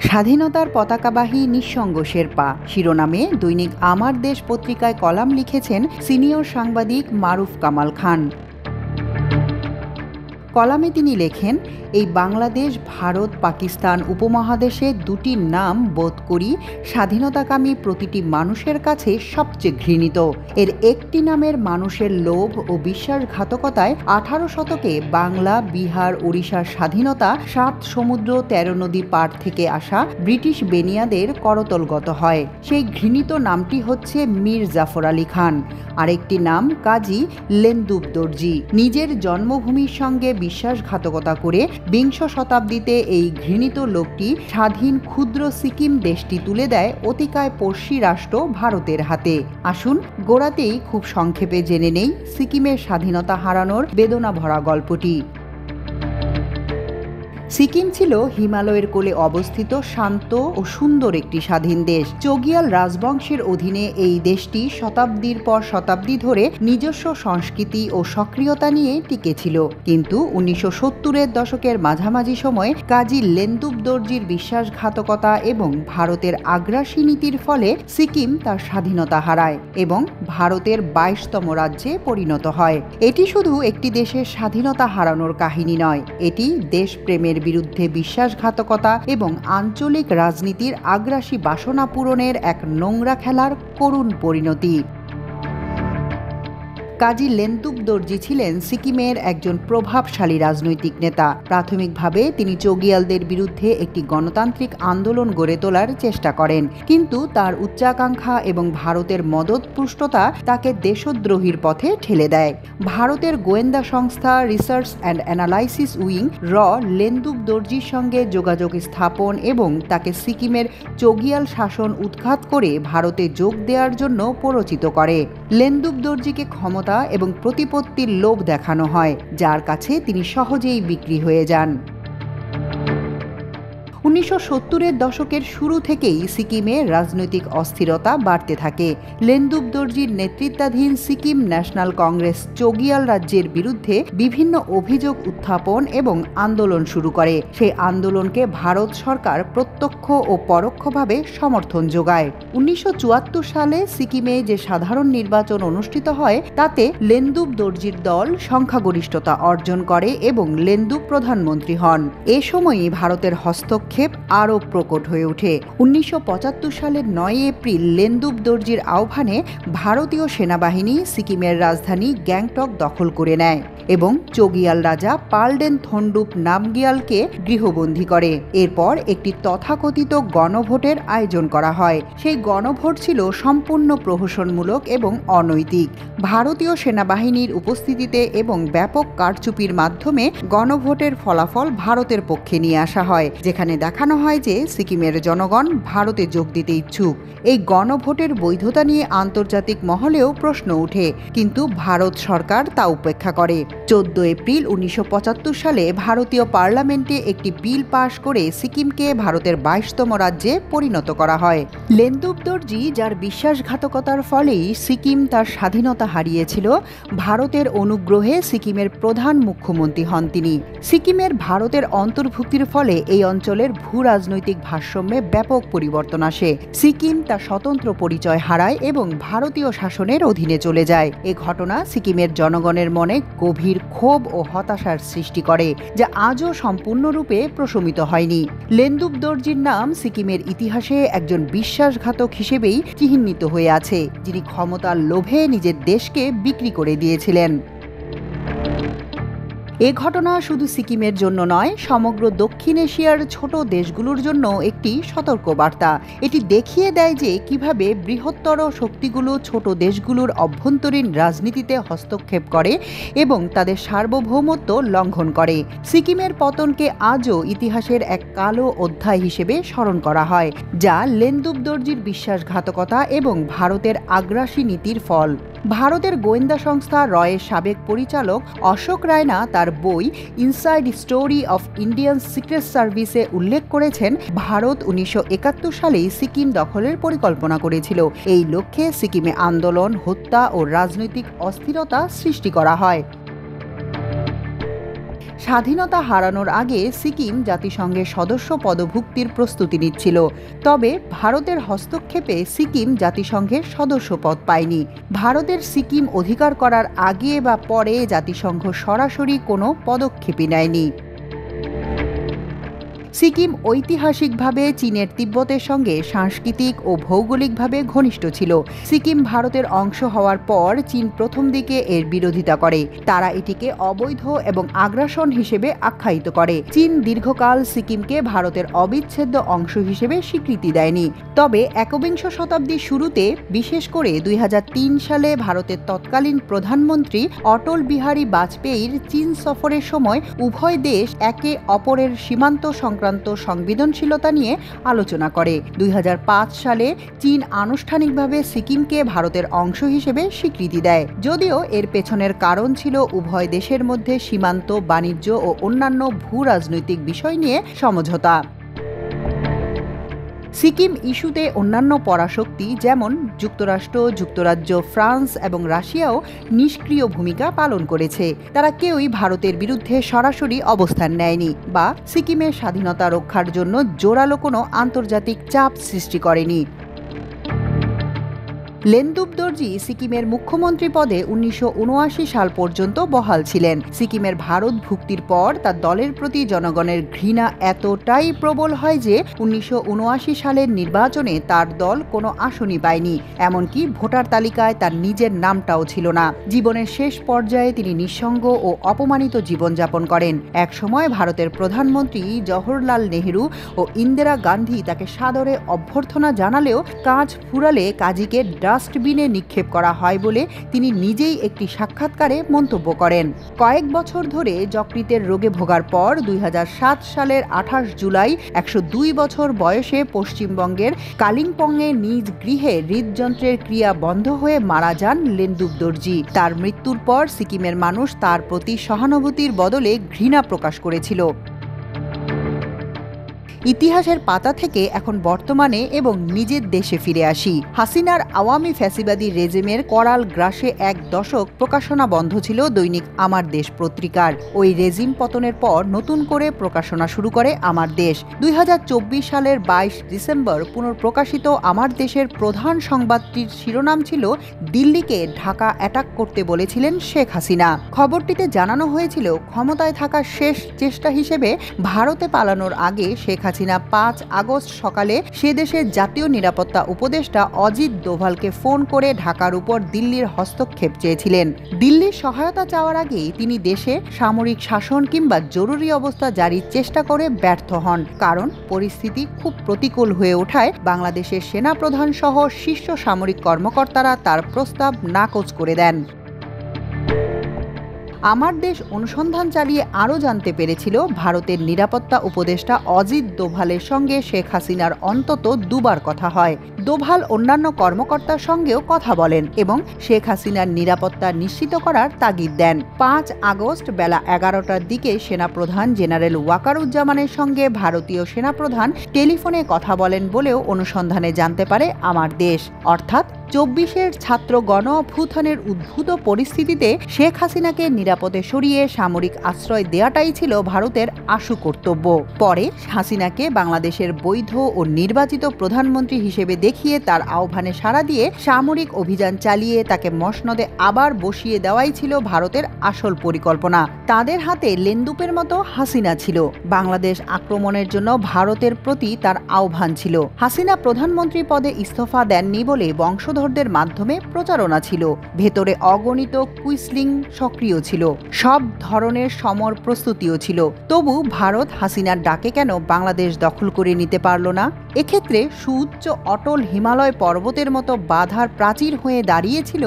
স্বাধীনতার পতাকাবাহী নিঃসঙ্গ শেরপা শিরোনামে দৈনিক আমার দেশ পত্রিকায় কলাম লিখেছেন সিনিয়র সাংবাদিক মারুফ কামাল খান। কলামে তিনি লেখেন, এই বাংলাদেশ ভারত পাকিস্তান উপমহাদেশে দুটি নাম বোধ করি স্বাধীনতাকামী প্রতিটি মানুষের কাছে সবচেয়ে ঘৃণিত। এর একটি নামের মানুষের লোভ ও বিশ্বাসঘাতকতায় 18 শতকে বাংলা, বিহার, ওড়িশার স্বাধীনতা 7 সমুদ্র 13 নদী পার থেকে আসা ব্রিটিশ বেনিয়াদের করতলগত হয়। সেই ঘৃণিত নামটি হচ্ছে মীর জাফর আলী খান। আরেকটি নাম কাজী লেন্দুব দর্জি। নিজের জন্মভূমির সঙ্গে বিশ্বাসঘাতকতা করে বিংশ শতাব্দীতে এই ঘৃণিত লোকটি স্বাধীন ক্ষুদ্র সিকিম দেশটি তুলে দেয় অতিকায় পড়শি রাষ্ট্র ভারতের হাতে। আসুন গোড়াতেই খুব সংক্ষেপে জেনে নেই সিকিমের স্বাধীনতা হারানোর বেদনা ভরা গল্পটি। সিকিম ছিল হিমালয়ের কোলে অবস্থিত শান্ত ও সুন্দর একটি স্বাধীন দেশ। চোগিয়াল রাজবংশের অধীনে এই দেশটি শতাব্দীর পর শতাব্দী ধরে নিজস্ব সংস্কৃতি ও সক্রিয়তা নিয়ে টিকে ছিল। কিন্তু 1970-এর দশকের মাঝামাঝি সময়ে কাজী লেন্দুব দর্জির বিশ্বাসঘাতকতা এবং ভারতের আগ্রাসী নীতির ফলে সিকিম তার স্বাধীনতা হারায় এবং ভারতের 22তম রাজ্যে পরিণত হয়। এটি শুধু একটি দেশের স্বাধীনতা হারানোর কাহিনী নয়, এটি দেশপ্রেমের বিরুদ্ধে বিশ্বাসঘাতকতা এবং আঞ্চলিক রাজনীতির আগ্রাসী বাসনা পূরণের এক নোংরা খেলার করুণ পরিণতি। কাজী লেন্দুব দর্জি ছিলেন সিকিমের একজন প্রভাবশালী রাজনৈতিক নেতা। প্রাথমিকভাবে তিনি চোগিয়ালদের বিরুদ্ধে একটি গণতান্ত্রিক আন্দোলন গড়ে তোলার চেষ্টা করেন, কিন্তু তার উচ্চাকাঙ্ক্ষা এবং ভারতের মদতপুষ্টতা তাকে দেশদ্রোহীর পথে ঠেলে দেয়। ভারতের গোয়েন্দা সংস্থা রিসার্চ অ্যান্ড অ্যানালাইসিস উইং লেন্দুব দর্জির সঙ্গে যোগাযোগ স্থাপন এবং তাকে সিকিমের চোগিয়াল শাসন উৎখাত করে ভারতে যোগ দেওয়ার জন্য প্ররোচিত করে। লেন্দুব দর্জিকে ক্ষমতা এবং প্রতিপত্তির লোভ দেখানো হয়, যার কাছে তিনি সহজেই বিক্রি হয়ে যান। 1970-এর দশকের শুরু থেকেই সিকিমে রাজনৈতিক অস্থিরতা বাড়তে থাকে। লেন্দুব দর্জির নেতৃত্বাধীন সিকিম ন্যাশনাল কংগ্রেস চোগিয়াল রাজ্যের বিরুদ্ধে বিভিন্ন অভিযোগ উত্থাপন এবং আন্দোলন শুরু করে। সেই আন্দোলনকে ভারত সরকার প্রত্যক্ষ ও পরোক্ষভাবে সমর্থন যোগায়। 1974 সালে সিকিমে যে সাধারণ নির্বাচন অনুষ্ঠিত হয় তাতে লেন্দুব দর্জির দল সংখ্যাগরিষ্ঠতা অর্জন করে এবং লেন্দুব প্রধানমন্ত্রী হন। এ সময়ই ভারতের হস্তক্ষেপ আরও প্রকট হয়ে ওঠে। 1975 সালের 9 এপ্রিল লেন্দুব দর্জির আহ্বানে ভারতীয় সেনাবাহিনী সিকিমের রাজধানী গ্যাংটক দখল করে নেয় এবং চোগিয়াল রাজা পালডেন থন্ডুপ নামগিয়ালকে গৃহবন্দী করে। এরপর একটি তথাকথিত গণভোটের আয়োজন করা হয়। সেই গণভোট ছিল সম্পূর্ণ প্রহসনমূলক এবং অনৈতিক। ভারতীয় সেনাবাহিনীর উপস্থিতিতে এবং ব্যাপক কারচুপির মাধ্যমে গণভোটের ফলাফল ভারতের পক্ষে নিয়ে আসা হয়, যেখানে দেখানো হয় যে সিকিমের জনগণ ভারতে যোগ দিতে ইচ্ছুক। এই গণভোটের বৈধতা নিয়ে আন্তর্জাতিক মহলেও প্রশ্ন ওঠে, কিন্তু ভারত সরকার তা উপেক্ষা করে। 14 এপ্রিল 1975 সালে ভারতীয় পার্লামেন্টে একটি বিল পাশ করে সিকিমকে ভারতের 22তম রাজ্যে পরিণত করা হয়। লেন্দুব দর্জি, যার বিশ্বাসঘাতকতার ফলেই সিকিম তার স্বাধীনতা হারিয়েছিল, ভারতের অনুগ্রহে সিকিমের প্রধান মুখ্যমন্ত্রী হন তিনি। সিকিমের ভারতের অন্তর্ভুক্তির ফলে এই অঞ্চলের ভূ রাজনৈতিক ভারসাম্যে ব্যাপক পরিবর্তন আসে। সিকিম তার স্বতন্ত্র পরিচয় হারায় এবং ভারতীয় শাসনের অধীনে চলে যায়। এ ঘটনা সিকিমের জনগণের মনে গভীর ক্ষোভ ও হতাশার সৃষ্টি করে, যা আজও সম্পূর্ণরূপে প্রশমিত হয়নি। লেন্দুব দর্জির নাম সিকিমের ইতিহাসে একজন বিশ্বাসঘাতক হিসেবেই চিহ্নিত হয়ে আছে, যিনি ক্ষমতার লোভে নিজের দেশকে বিক্রি করে দিয়েছিলেন। এ ঘটনা শুধু সিকিমের জন্য নয়, সমগ্র দক্ষিণ এশিয়ার ছোট দেশগুলোর জন্য একটি সতর্কবার্তা। এটি দেখিয়ে দেয় যে কিভাবে বৃহত্তর শক্তিগুলো ছোট দেশগুলোর অভ্যন্তরীণ রাজনীতিতে হস্তক্ষেপ করে এবং তাদের সার্বভৌমত্ব লঙ্ঘন করে। সিকিমের পতনকে আজও ইতিহাসের এক কালো অধ্যায় হিসেবে স্মরণ করা হয়, যা লেন্দুব দর্জির বিশ্বাসঘাতকতা এবং ভারতের আগ্রাসী নীতির ফল। ভারতের গোয়েন্দা সংস্থা রয়ের সাবেক পরিচালক অশোক রায়না তার বই inside story of Indian secret সার্ভিসে উল্লেখ করেছেন, ভারত 1971 সালেই সিকিম দখলের পরিকল্পনা করেছিল। এই লক্ষ্যে সিকিমে আন্দোলন, হত্যা ও রাজনৈতিক অস্থিরতা সৃষ্টি করা হয়। স্বাধীনতা হারানোর আগে সিকিম জাতিসংঘের সদস্য পদভুক্তির প্রস্তুতি নিচ্ছিল। তবে ভারতের হস্তক্ষেপে সিকিম জাতিসংঘের সদস্য পদ পায়নি। ভারতের সিকিম অধিকার করার আগে বা পরে জাতিসংঘ সরাসরি কোনো পদক্ষেপই নেয়নি। সিকিম ঐতিহাসিকভাবে চীনের তিব্বতের সঙ্গে সাংস্কৃতিক ও ভৌগোলিকভাবে ঘনিষ্ঠ ছিল। সিকিম ভারতের অংশ হওয়ার পর চীন প্রথম দিকে এর বিরোধিতা করে। তারা এটিকে অবৈধ এবং আগ্রাসন হিসেবে আখ্যায়িত করে। চীন দীর্ঘকাল সিকিমকে ভারতের অবিচ্ছেদ্য অংশ হিসেবে স্বীকৃতি দেয়নি। তবে একবিংশ শতাব্দীর শুরুতে, বিশেষ করে 2003 সালে ভারতের তৎকালীন প্রধানমন্ত্রী অটল বিহারী বাজপেয়ীর চীন সফরের সময় উভয় দেশ একে অপরের সীমান্ত সংক্রান্ত সংবেদনশীলতা নিয়ে আলোচনা করে। 2005 সালে চীন আনুষ্ঠানিকভাবে সিকিমকে ভারতের অংশ হিসেবে স্বীকৃতি দেয়, যদিও এর পেছনের কারণ ছিল উভয় দেশের মধ্যে সীমান্ত, বাণিজ্য ও অন্যান্য ভূ-রাজনৈতিক বিষয় নিয়ে সমঝোতা। সিকিম ইস্যুতে অন্যান্য পরাশক্তি যেমন যুক্তরাষ্ট্র, যুক্তরাজ্য, ফ্রান্স এবং রাশিয়াও নিষ্ক্রিয় ভূমিকা পালন করেছে। তারা কেউই ভারতের বিরুদ্ধে সরাসরি অবস্থান নেয়নি বা সিকিমের স্বাধীনতা রক্ষার জন্য জোরালো কোনো আন্তর্জাতিক চাপ সৃষ্টি করেনি। লেনদুপ দর্জি সিকিমের মুখ্যমন্ত্রী পদে 1979 সাল পর্যন্ত বহাল ছিলেন। সিকিমের ভারত ভুক্তির পর তার দলের প্রতি জনগণের ঘৃণা এতটাই প্রবল হয় যে 1979 সালের নির্বাচনে তার দল কোনো আসনই পায়নি। এমনকি ভোটার তালিকায় তার নিজের নামটাও ছিল না। জীবনের শেষ পর্যায়ে তিনি নিঃসঙ্গ ও অপমানিত জীবনযাপন করেন। একসময় ভারতের প্রধানমন্ত্রী জওহরলাল নেহেরু ও ইন্দিরা গান্ধী তাকে সাদরে অভ্যর্থনা জানালেও কাজ ফুরালে কাজীকে ডাস্টবিনে নিক্ষেপ করা হয় বলে তিনি নিজেই একটি সাক্ষাৎকারে মন্তব্য করেন। কয়েক বছর ধরে যকৃতের রোগে ভোগার পর 2007 সালের 28 জুলাই 102 বছর বয়সে পশ্চিমবঙ্গের কালিম্পংয়ে নিজ গৃহে হৃদযন্ত্রের ক্রিয়া বন্ধ হয়ে মারা যান লেনদুপ দর্জি। তার মৃত্যুর পর সিকিমের মানুষ তার প্রতি সহানুভূতির বদলে ঘৃণা প্রকাশ করেছিল। ইতিহাসের পাতা থেকে এখন বর্তমানে এবং নিজের দেশে ফিরে আসি। হাসিনার আওয়ামী ফ্যাসিবাদী রেজিমের করাল গ্রাসে এক দশক প্রকাশনা বন্ধ ছিল দৈনিক আমার দেশ পত্রিকার। ওই রেজিম পতনের পর নতুন করে প্রকাশনা শুরু করে আমার দেশ। 2024 সালের 22 ডিসেম্বর পুনঃপ্রকাশিত আমার দেশের প্রধান সংবাদটির শিরোনাম ছিল দিল্লিকে ঢাকা অ্যাটাক করতে বলেছিলেন শেখ হাসিনা। খবরটিতে জানানো হয়েছিল ক্ষমতায় থাকার শেষ চেষ্টা হিসেবে ভারতে পালানোর আগে শেখ হাসিনা 5 আগস্ট সকালে সে দেশের জাতীয় নিরাপত্তা উপদেষ্টা অজিত দোভালকে ফোন করে ঢাকার উপর দিল্লির হস্তক্ষেপ চেয়েছিলেন। দিল্লির সহায়তা চাওয়ার আগেই তিনি দেশে সামরিক শাসন কিংবা জরুরি অবস্থা জারির চেষ্টা করে ব্যর্থ হন, কারণ পরিস্থিতি খুব প্রতিকূল হয়ে ওঠায় বাংলাদেশের সেনাপ্রধান সহ শীর্ষ সামরিক কর্মকর্তারা তার প্রস্তাব নাকচ করে দেন। আমার দেশ অনুসন্ধান চালিয়ে আরও জানতে পেরেছিল ভারতের নিরাপত্তা উপদেষ্টা অজিত দোভালের সঙ্গে শেখ হাসিনার অন্তত 2 বার কথা হয়। দোভাল অন্যান্য কর্মকর্তার সঙ্গেও কথা বলেন এবং শেখ হাসিনার নিরাপত্তা নিশ্চিত করার তাগিদ দেন। 5 আগস্ট বেলা 11টার দিকে সেনাপ্রধান জেনারেল ওয়াকারুজ্জামানের সঙ্গে ভারতীয় সেনাপ্রধান টেলিফোনে কথা বলেন বলেও অনুসন্ধানে জানতে পারে আমার দেশ। অর্থাৎ 24-এর ছাত্র গণ অভ্যুত্থানের উদ্ভূত পরিস্থিতিতে শেখ হাসিনাকে নিরাপদে সরিয়ে সামরিক আশ্রয় দেওয়াটাই ছিল ভারতের আশু কর্তব্য। পরে হাসিনাকে বাংলাদেশের বৈধ ও নির্বাচিত প্রধানমন্ত্রী হিসেবে দেখিয়ে তার আহ্বানে সাড়া দিয়ে সামরিক অভিযান চালিয়ে তাকে মসনদে আবার বসিয়ে দেওয়াই ছিল ভারতের আসল পরিকল্পনা। তাদের হাতে লেনদুপের মতো হাসিনা ছিল। বাংলাদেশ আক্রমণের জন্য ভারতের প্রতি তার আহ্বান ছিল। হাসিনা প্রধানমন্ত্রী পদে ইস্তফা দেননি বলে বংশধরদের মাধ্যমে প্রচারণা ছিল। ভেতরে অগণিত কুইসলিং সক্রিয় ছিল। সব ধরনের সমর প্রস্তুতিও ছিল। তবু ভারত হাসিনার ডাকে কেন বাংলাদেশ দখল করে নিতে পারল না? এক্ষেত্রে সুউচ্চ অটল হিমালয় পর্বতের মতো বাধার প্রাচীর হয়ে দাঁড়িয়েছিল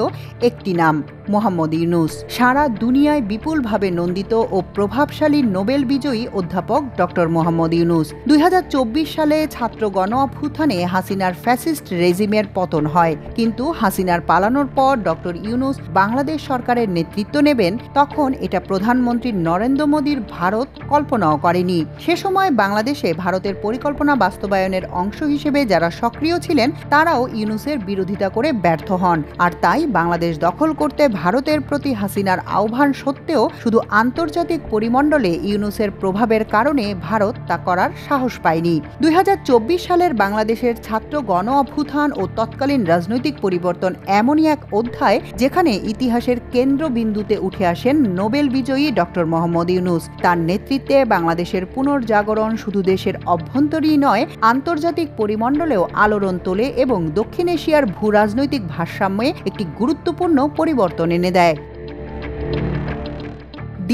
একটি নাম, মোহাম্মদ ইউনূস। সারা দুনিয়ায় বিপুলভাবে নন্দিত ও প্রভাবশালী নোবেল বিজয়ী অধ্যাপক ডক্টর মোহাম্মদ ইউনূস। 2024 সালে ছাত্র গণ অভ্যুত্থানে হাসিনার ফ্যাসিস্ট রেজিমের পতন হয়, কিন্তু হাসিনার পালানোর পর ডক্টর ইউনূস বাংলাদেশ সরকারের নেতৃত্ব নেবেন, তখন এটা প্রধানমন্ত্রী নরেন্দ্র মোদীর ভারত কল্পনাও করেনি। সে সময় বাংলাদেশে ভারতের পরিকল্পনা বাস্তবায়নের অংশ হিসেবে যারা সক্রিয় ছিলেন তারাও ইউনূসের বিরোধিতা করে ব্যর্থ হন। আর তাই বাংলাদেশ দখল করতে ভারতের প্রতি হাসিনার আহ্বান সত্ত্বেও শুধু আন্তর্জাতিক পরিমণ্ডলে ইউনূসের প্রভাবের কারণে ভারত তা করার সাহস পায়নি। 2024 সালের বাংলাদেশের ছাত্র গণ অভ্যুত্থান ও তৎকালীন রাজনৈতিক পরিবর্তন এমনই এক অধ্যায় যেখানে ইতিহাসের কেন্দ্রবিন্দুতে উঠে আসেন নোবেল বিজয়ী ডক্টর মোহাম্মদ ইউনূস। তার নেতৃত্বে বাংলাদেশের পুনর্জাগরণ শুধু দেশের অভ্যন্তরই নয়, আন্তর্জাতিক পরিমণ্ডলেও আলোড়ন তোলে এবং দক্ষিণ এশিয়ার ভূরাজনৈতিক ভারসাম্যে একটি গুরুত্বপূর্ণ পরিবর্তন এনে দেয়।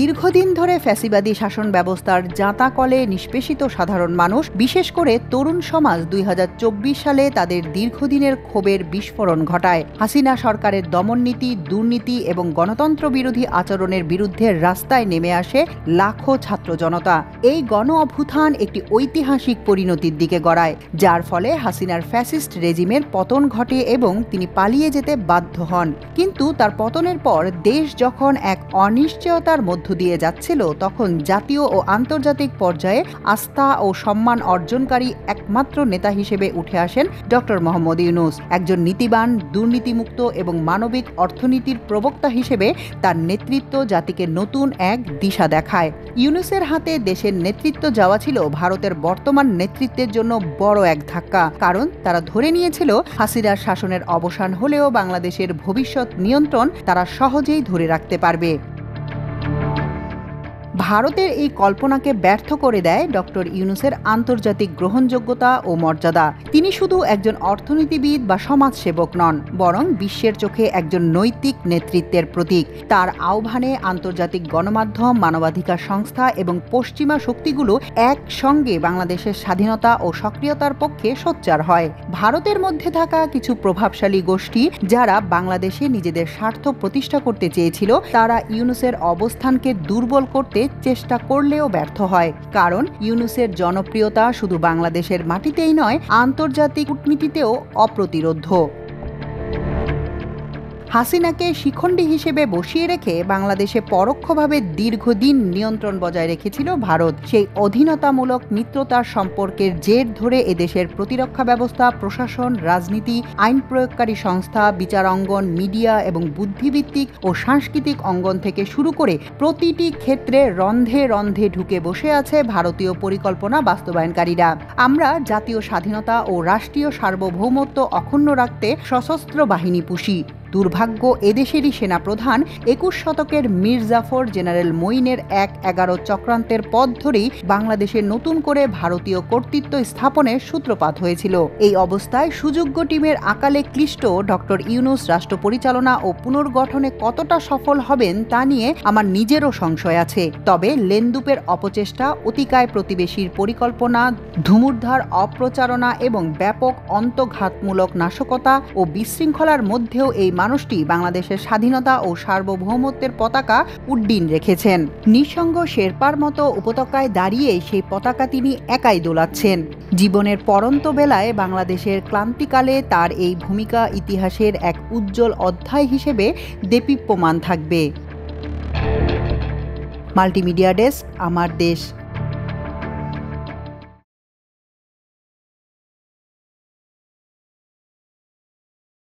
দীর্ঘদিন ধরে ফ্যাসিবাদী শাসন ব্যবস্থার জাঁতাকলে নিষ্পেষিত সাধারণ মানুষ, বিশেষ করে তরুণ সমাজ 2024 সালে তাদের দীর্ঘদিনের ক্ষোভের বিস্ফোরণ ঘটায়। হাসিনা সরকারের দমননীতি, দুর্নীতি এবং গণতন্ত্র বিরোধী আচরণের বিরুদ্ধে রাস্তায় নেমে আসে লাখো ছাত্র জনতা। এই গণ অভ্যুত্থান একটি ঐতিহাসিক পরিণতির দিকে গড়ায়, যার ফলে হাসিনার ফ্যাসিস্ট রেজিমের পতন ঘটে এবং তিনি পালিয়ে যেতে বাধ্য হন। কিন্তু তার পতনের পর দেশ যখন এক অনিশ্চয়তার মধ্য দিয়ে যাচ্ছিল, তখন জাতীয় ও আন্তর্জাতিক পর্যায়ে আস্থা ও সম্মান অর্জনকারী একমাত্র নেতা হিসেবে উঠে আসেন ডক্টর মোহাম্মদ ইউনূস। একজন নীতিবান, দুর্নীতিমুক্ত এবং মানবিক অর্থনীতির প্রবক্তা হিসেবে তার নেতৃত্ব জাতিকে নতুন এক দিশা দেখায়। ইউনূসের হাতে দেশের নেতৃত্ব যাওয়া ছিল ভারতের বর্তমান নেতৃত্বের জন্য বড় এক ধাক্কা, কারণ তারা ধরে নিয়েছিল হাসিনার শাসনের অবসান হলেও বাংলাদেশের ভবিষ্যৎ নিয়ন্ত্রণ তারা সহজেই ধরে রাখতে পারবে। ভারতের এই কল্পনাকে ব্যর্থ করে দেয় ডক্টর ইউনূসের আন্তর্জাতিক গ্রহণযোগ্যতা ও মর্যাদা। তিনি শুধু একজন অর্থনীতিবিদ বা সমাজসেবক নন, বরং বিশ্বের চোখে একজন নৈতিক নেতৃত্বের প্রতীক। তার আহ্বানে আন্তর্জাতিক গণমাধ্যম, মানবাধিকার সংস্থা এবং পশ্চিমা শক্তিগুলো একসঙ্গে বাংলাদেশের স্বাধীনতা ও সক্রিয়তার পক্ষে সোচ্চার হয়। ভারতের মধ্যে থাকা কিছু প্রভাবশালী গোষ্ঠী যারা বাংলাদেশে নিজেদের স্বার্থ প্রতিষ্ঠা করতে চেয়েছিল, তারা ইউনূসের অবস্থানকে দুর্বল করতে চেষ্টা করলেও ব্যর্থ হয়, কারণ ইউনূসের জনপ্রিয়তা শুধু বাংলাদেশের মাটিতেই নয়, আন্তর্জাতিক কূটনীতিতেও অপ্রতিরোধ্য। হাসিনাকে শিখণ্ডী হিসেবে বসিয়ে রেখে বাংলাদেশে পরোক্ষভাবে দীর্ঘদিন নিয়ন্ত্রণ বজায় রেখেছিল ভারত। সেই অধীনতামূলক মিত্রতার সম্পর্কের জের ধরে এদেশের প্রতিরক্ষা ব্যবস্থা, প্রশাসন, রাজনীতি, আইন প্রয়োগকারী সংস্থা, বিচার অঙ্গন, মিডিয়া এবং বুদ্ধিভিত্তিক ও সাংস্কৃতিক অঙ্গন থেকে শুরু করে প্রতিটি ক্ষেত্রে রন্ধে রন্ধে ঢুকে বসে আছে ভারতীয় পরিকল্পনা বাস্তবায়নকারীরা। আমরা জাতীয় স্বাধীনতা ও রাষ্ট্রীয় সার্বভৌমত্ব অক্ষুণ্ণ রাখতে সশস্ত্র বাহিনী পুষি। দুর্ভাগ্য, এদেশেরই সেনাপ্রধান 21 শতকের মীর জাফর জেনারেল মঈনের 1-11 চক্রান্তের পথ ধরেই বাংলাদেশে নতুন করে ভারতীয় কর্তৃত্ব স্থাপনের সূত্রপাত হয়েছিল। এই অবস্থায় সুযোগ্য টিমের আকালে ক্লিষ্ট ডক্টর ইউনূস রাষ্ট্র পরিচালনা ও পুনর্গঠনে কতটা সফল হবেন তা নিয়ে আমার নিজেরও সংশয় আছে। তবে লেনদুপের অপচেষ্টা, অতিকায় প্রতিবেশীর পরিকল্পনা, ধুমুর্ধার অপ্রচারণা এবং ব্যাপক অন্তঘাতমূলক নাশকতা ও বিশৃঙ্খলার মধ্যেও এই মানুষটি বাংলাদেশের স্বাধীনতা ও সার্বভৌমত্বের পতাকা উড্ডীন রেখেছেন। নিঃসঙ্গ শেরপার মতো উপত্যকায় দাঁড়িয়ে সেই পতাকা তিনি একাই দোলাচ্ছেন। জীবনের পরন্ত বেলায় বাংলাদেশের ক্লান্তিকালে তার এই ভূমিকা ইতিহাসের এক উজ্জ্বল অধ্যায় হিসেবে দেদীপ্যমান থাকবে। মাল্টিমিডিয়া ডেস্ক, আমার দেশ।